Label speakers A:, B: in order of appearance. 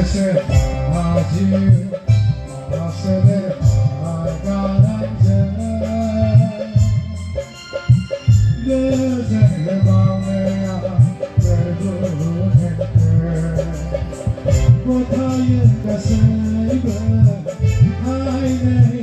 A: Yaşa acı asılı arkaranca Gözlerle bağlayan verduğun hep Kotayın kasıbı Haydi